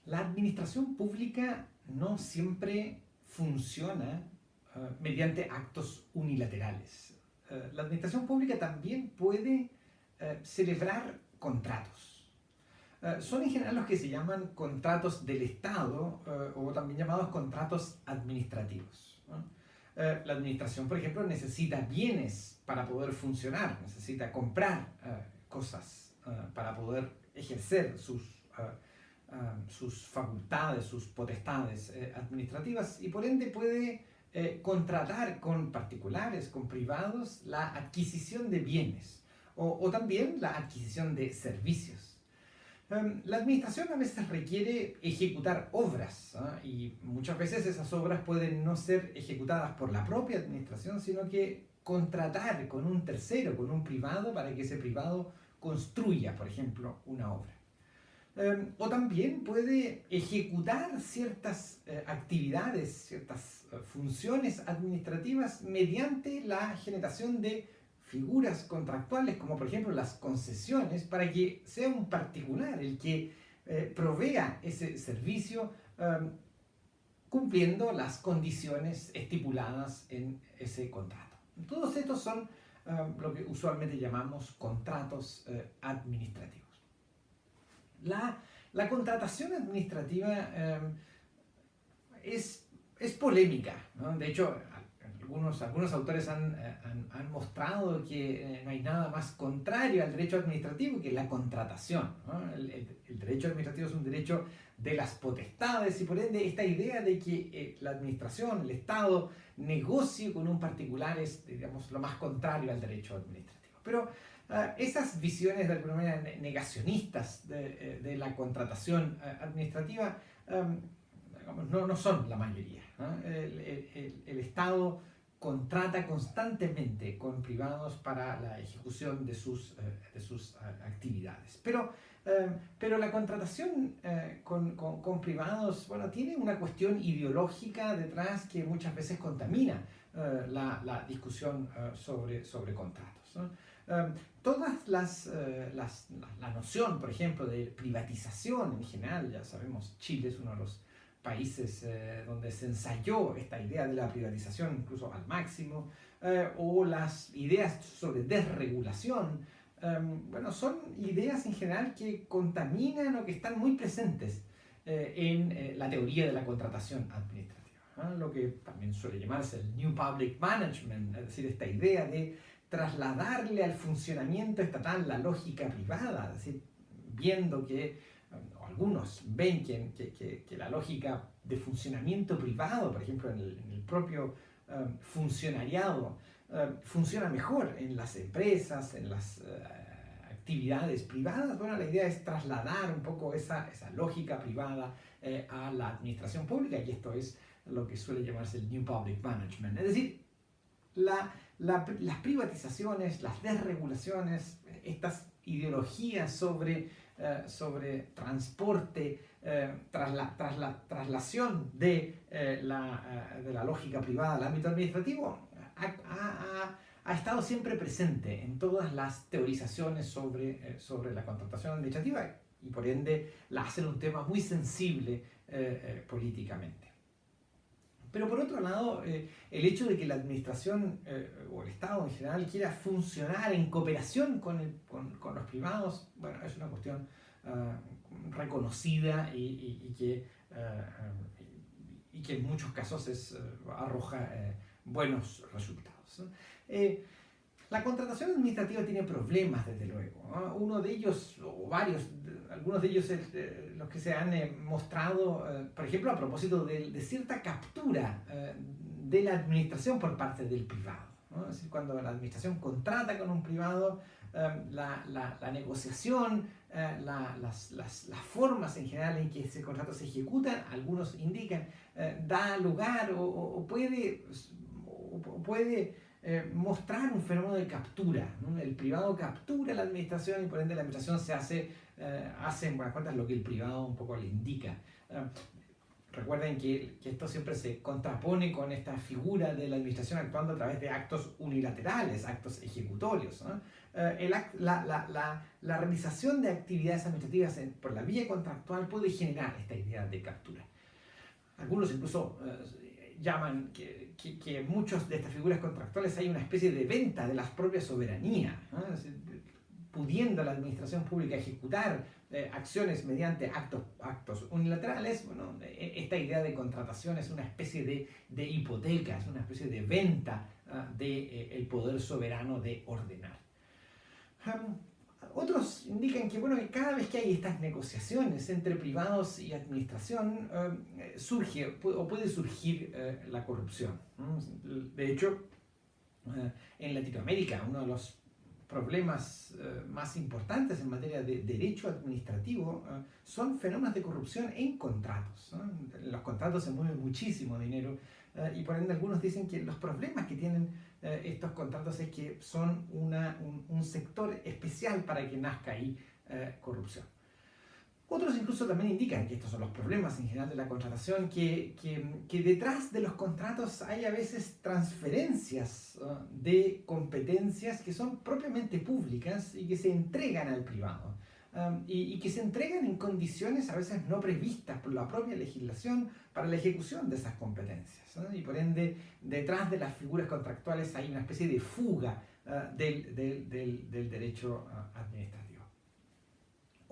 La administración pública no siempre funciona mediante actos unilaterales. La administración pública también puede celebrar contratos. Son en general los que se llaman contratos del Estado o también llamados contratos administrativos, ¿no? La administración, por ejemplo, necesita bienes para poder funcionar, necesita comprar cosas para poder ejercer sus facultades, sus potestades administrativas y por ende puede contratar con particulares, con privados, la adquisición de bienes o también la adquisición de servicios. La administración a veces requiere ejecutar obras, y muchas veces esas obras pueden no ser ejecutadas por la propia administración, sino que contratar con un tercero, con un privado, para que ese privado construya, por ejemplo, una obra. O también puede ejecutar ciertas actividades, ciertas funciones administrativas mediante la generación de figuras contractuales, como por ejemplo las concesiones, para que sea un particular el que provea ese servicio cumpliendo las condiciones estipuladas en ese contrato. Todos estos son lo que usualmente llamamos contratos administrativos. La contratación administrativa es polémica, ¿no? De hecho, algunos autores han mostrado que no hay nada más contrario al derecho administrativo que la contratación, ¿no? El derecho administrativo es un derecho de las potestades y por ende esta idea de que la administración, el Estado, negocie con un particular es, digamos, lo más contrario al derecho administrativo. Pero esas visiones de alguna manera negacionistas de la contratación administrativa digamos, no son la mayoría, ¿no? El Estado contrata constantemente con privados para la ejecución de sus actividades. Pero la contratación con privados, bueno, tiene una cuestión ideológica detrás que muchas veces contamina la discusión sobre contratos, ¿no? Todas la noción, por ejemplo, de privatización en general, ya sabemos, Chile es uno de los países donde se ensayó esta idea de la privatización incluso al máximo, o las ideas sobre desregulación, bueno, son ideas en general que contaminan o que están muy presentes en la teoría de la contratación administrativa, ¿no? Lo que también suele llamarse el New Public Management, es decir, esta idea de trasladarle al funcionamiento estatal la lógica privada, es decir, viendo que algunos ven que la lógica de funcionamiento privado, por ejemplo, en el propio funcionariado, funciona mejor en las empresas, en las actividades privadas. Bueno, la idea es trasladar un poco esa lógica privada a la administración pública, y esto es lo que suele llamarse el New Public Management. Es decir, las privatizaciones, las desregulaciones, estas ideologías sobre transporte, traslación de la lógica privada al ámbito administrativo, ha estado siempre presente en todas las teorizaciones sobre la contratación administrativa y por ende la hacen un tema muy sensible políticamente. Pero por otro lado, el hecho de que la administración o el Estado en general quiera funcionar en cooperación con los privados, bueno, es una cuestión reconocida y que en muchos casos arroja buenos resultados, ¿no? La contratación administrativa tiene problemas, desde luego, ¿no? Uno de ellos, o varios, algunos de ellos los que se han mostrado, por ejemplo, a propósito de cierta captura de la administración por parte del privado, ¿no? Es decir, cuando la administración contrata con un privado, la negociación, las formas en general en que ese contrato se ejecuta, algunos indican, da lugar o puede mostrar un fenómeno de captura, ¿no? El privado captura la administración y por ende la administración hace en buenas cuentas lo que el privado un poco le indica. Recuerden que esto siempre se contrapone con esta figura de la administración actuando a través de actos unilaterales, actos ejecutorios, ¿no? La realización de actividades administrativas por la vía contractual puede generar esta idea de captura. Algunos incluso llaman que en muchas de estas figuras contractuales hay una especie de venta de la propia soberanía, ¿no? Pudiendo la administración pública ejecutar acciones mediante actos unilaterales, bueno, esta idea de contratación es una especie de hipoteca, es una especie de venta del poder soberano de ordenar. Otros indican que, bueno, que cada vez que hay estas negociaciones entre privados y administración, surge o puede surgir la corrupción. De hecho, en Latinoamérica, uno de los problemas más importantes en materia de derecho administrativo son fenómenos de corrupción en contratos. En los contratos se mueve muchísimo dinero y por ende algunos dicen que los problemas que tienen estos contratos es que son un sector especial para que nazca ahí corrupción. Otros incluso también indican que estos son los problemas en general de la contratación, que detrás de los contratos hay a veces transferencias de competencias que son propiamente públicas y que se entregan al privado. Y que se entregan en condiciones a veces no previstas por la propia legislación para la ejecución de esas competencias, ¿no? Y por ende, detrás de las figuras contractuales hay una especie de fuga del derecho administrativo.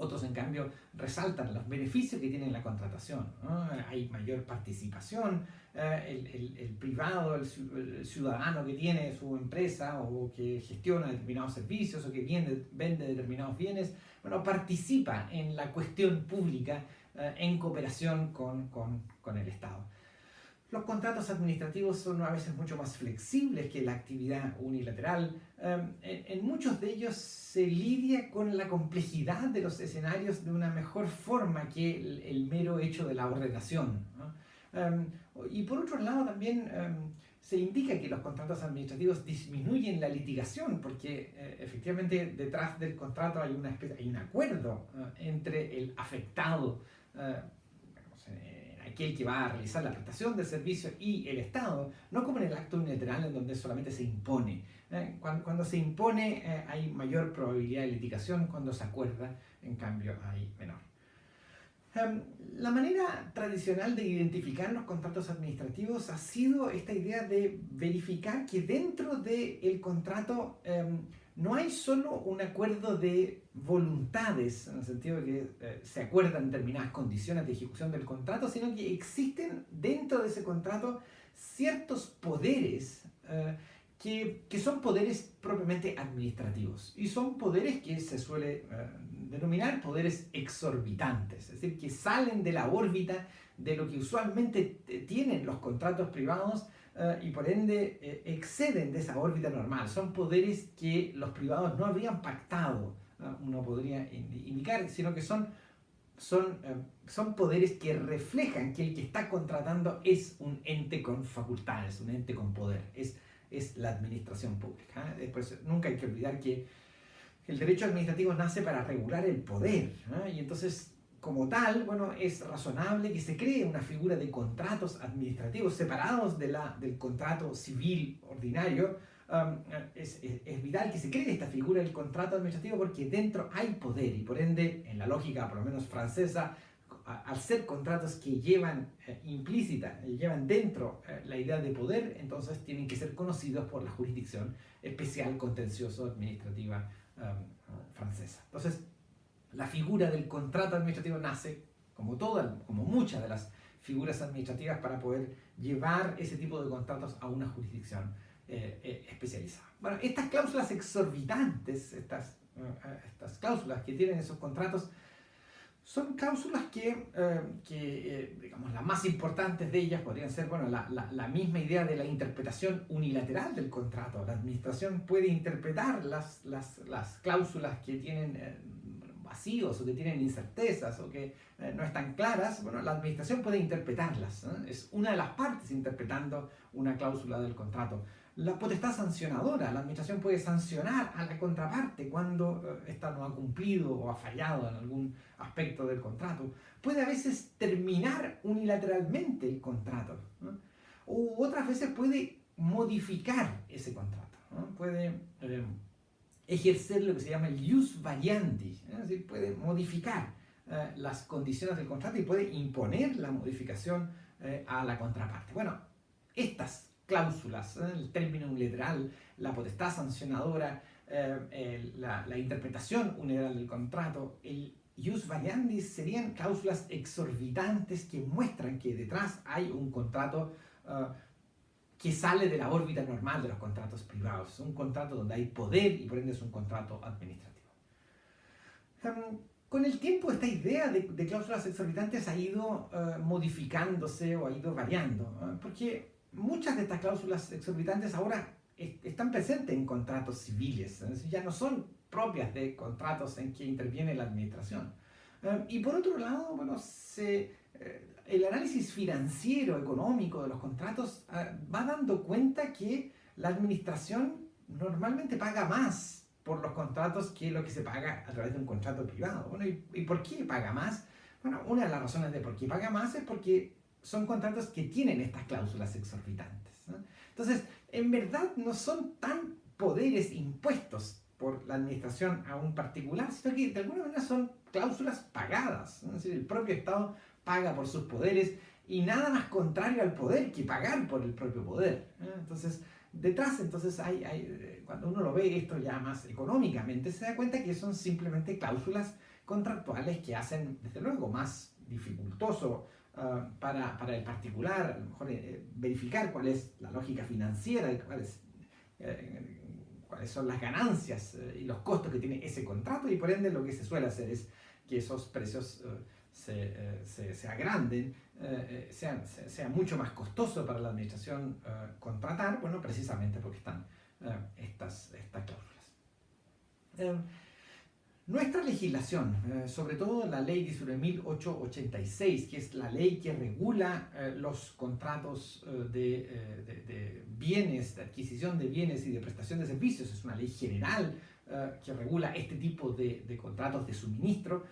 Otros, en cambio, resaltan los beneficios que tiene la contratación, ¿no? Hay mayor participación, el privado, el ciudadano que tiene su empresa o que gestiona determinados servicios o que vende determinados bienes, bueno, participa en la cuestión pública en cooperación con el Estado. Los contratos administrativos son a veces mucho más flexibles que la actividad unilateral. En muchos de ellos se lidia con la complejidad de los escenarios de una mejor forma que el mero hecho de la ordenación, ¿no? Y por otro lado también se indica que los contratos administrativos disminuyen la litigación porque efectivamente detrás del contrato hay un acuerdo entre el afectado, aquel que va a realizar la prestación del servicio y el Estado, no como en el acto unilateral en donde solamente se impone. Cuando se impone hay mayor probabilidad de litigación, cuando se acuerda, en cambio, hay menor. La manera tradicional de identificar los contratos administrativos ha sido esta idea de verificar que dentro del contrato no hay solo un acuerdo de voluntades, en el sentido de que se acuerdan determinadas condiciones de ejecución del contrato, sino que existen dentro de ese contrato ciertos poderes que son poderes propiamente administrativos y son poderes que se suele denominar poderes exorbitantes, es decir, que salen de la órbita de lo que usualmente tienen los contratos privados y por ende exceden de esa órbita normal. Son poderes que los privados no habrían pactado, uno podría indicar, sino que son poderes que reflejan que el que está contratando es un ente con facultades, un ente con poder, es la administración pública. Después, nunca hay que olvidar que el derecho administrativo nace para regular el poder, ¿no? Y entonces, como tal, bueno, es razonable que se cree una figura de contratos administrativos separados del contrato civil ordinario. Es vital que se cree esta figura del contrato administrativo porque dentro hay poder y por ende, en la lógica por lo menos francesa, al ser contratos que llevan implícita, llevan dentro la idea de poder, entonces tienen que ser conocidos por la jurisdicción especial contencioso administrativa francesa. Entonces, la figura del contrato administrativo nace, como muchas de las figuras administrativas, para poder llevar ese tipo de contratos a una jurisdicción especializada. Bueno, estas cláusulas exorbitantes, estas cláusulas que tienen esos contratos, son cláusulas que digamos, las más importantes de ellas podrían ser, bueno, la misma idea de la interpretación unilateral del contrato. La administración puede interpretar las cláusulas que tienen vacíos o que tienen incertezas o que no están claras. Bueno, la administración puede interpretarlas, ¿no? Es una de las partes interpretando una cláusula del contrato. La potestad sancionadora, la administración puede sancionar a la contraparte cuando ésta no ha cumplido o ha fallado en algún aspecto del contrato. Puede a veces terminar unilateralmente el contrato, ¿no? O otras veces puede modificar ese contrato, ¿no? Puede ejercer lo que se llama el ius variandi, ¿no? Es decir, puede modificar las condiciones del contrato y puede imponer la modificación a la contraparte. Bueno, estas cláusulas, el término unilateral, la potestad sancionadora, la interpretación unilateral del contrato, el ius variandi serían cláusulas exorbitantes que muestran que detrás hay un contrato que sale de la órbita normal de los contratos privados. Es un contrato donde hay poder y por ende es un contrato administrativo. Con el tiempo esta idea de cláusulas exorbitantes ha ido modificándose o ha ido variando, porque muchas de estas cláusulas exorbitantes ahora están presentes en contratos civiles, ya no son propias de contratos en que interviene la administración. Y por otro lado, bueno, el análisis financiero, económico de los contratos va dando cuenta que la administración normalmente paga más por los contratos que lo que se paga a través de un contrato privado. Bueno, ¿y por qué paga más? Bueno, una de las razones de por qué paga más es porque son contratos que tienen estas cláusulas exorbitantes, ¿no? Entonces, en verdad no son tan poderes impuestos por la administración a un particular, sino que de alguna manera son cláusulas pagadas, ¿no? Es decir, el propio Estado paga por sus poderes y nada más contrario al poder que pagar por el propio poder, ¿no? Entonces, detrás, cuando uno lo ve esto ya más económicamente, se da cuenta que son simplemente cláusulas contractuales que hacen, desde luego, más dificultoso para el particular, a lo mejor verificar cuál es la lógica financiera, cuáles son las ganancias y los costos que tiene ese contrato, y por ende lo que se suele hacer es que esos precios se agranden, sea mucho más costoso para la administración contratar, bueno, precisamente porque están estas cláusulas. Nuestra legislación, sobre todo la ley 19.886, que es la ley que regula los contratos de bienes, de adquisición de bienes y de prestación de servicios, es una ley general que regula este tipo de contratos de suministro,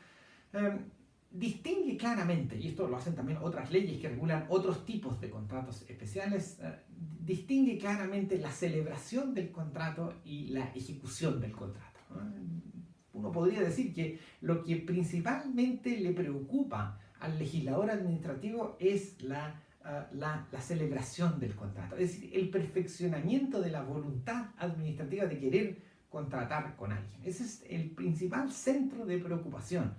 distingue claramente, y esto lo hacen también otras leyes que regulan otros tipos de contratos especiales, distingue claramente la celebración del contrato y la ejecución del contrato, ¿no? Uno podría decir que lo que principalmente le preocupa al legislador administrativo es la celebración del contrato, es decir, el perfeccionamiento de la voluntad administrativa de querer contratar con alguien. Ese es el principal centro de preocupación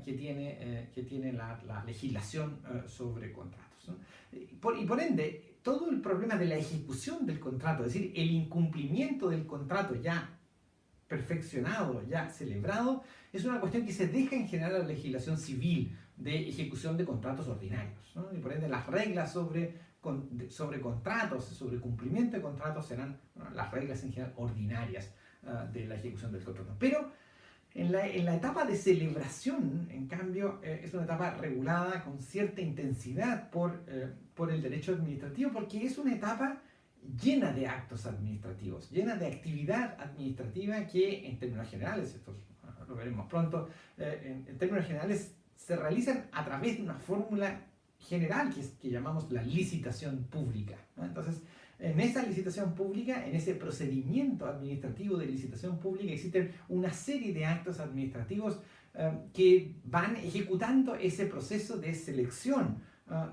que tiene la legislación sobre contratos, ¿no? Y por ende, todo el problema de la ejecución del contrato, es decir, el incumplimiento del contrato ya perfeccionado, ya celebrado, es una cuestión que se deja en general a la legislación civil de ejecución de contratos ordinarios, ¿no? Y por ende las reglas sobre contratos, sobre cumplimiento de contratos serán, bueno, las reglas en general ordinarias de la ejecución del contrato. Pero en la etapa de celebración, en cambio, es una etapa regulada con cierta intensidad por el derecho administrativo, porque es una etapa llena de actos administrativos, llena de actividad administrativa que en términos generales, esto lo veremos pronto, en términos generales se realizan a través de una fórmula general que llamamos la licitación pública, ¿no? Entonces, en esa licitación pública, en ese procedimiento administrativo de licitación pública, existen una serie de actos administrativos que van ejecutando ese proceso de selección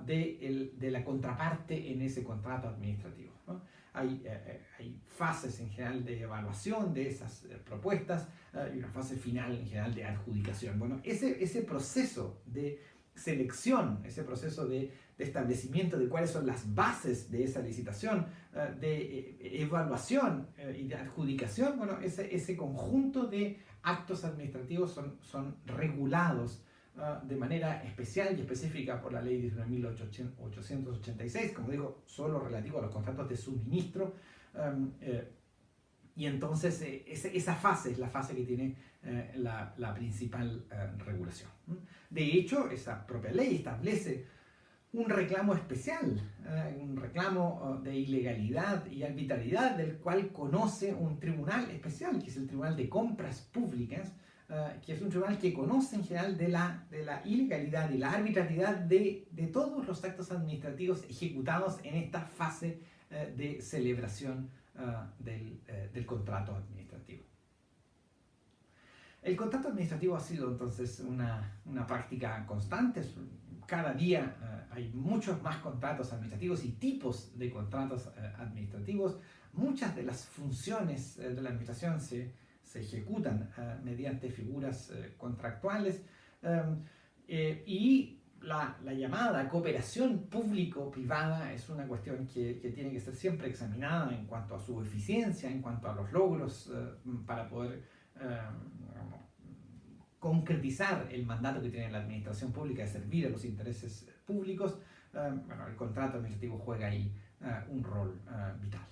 de la contraparte en ese contrato administrativo, ¿no? Hay fases en general de evaluación de esas propuestas y una fase final en general de adjudicación. Bueno, ese proceso de selección, ese proceso de establecimiento de cuáles son las bases de esa licitación, de evaluación y de adjudicación, bueno, ese conjunto de actos administrativos son regulados de manera especial y específica por la ley 19.886, como digo, solo relativo a los contratos de suministro, y entonces esa fase es la fase que tiene la principal regulación. De hecho, esa propia ley establece un reclamo especial, un reclamo de ilegalidad y arbitrariedad del cual conoce un tribunal especial, que es el Tribunal de Compras Públicas, que es un tribunal que conoce en general de la ilegalidad y la arbitrariedad de todos los actos administrativos ejecutados en esta fase de celebración del contrato administrativo. El contrato administrativo ha sido entonces una práctica constante. Cada día hay muchos más contratos administrativos y tipos de contratos administrativos. Muchas de las funciones de la administración se ejecutan mediante figuras contractuales y la llamada cooperación público-privada es una cuestión que tiene que ser siempre examinada en cuanto a su eficiencia, en cuanto a los logros para poder concretizar el mandato que tiene la administración pública de servir a los intereses públicos. Bueno, el contrato administrativo juega ahí un rol vital.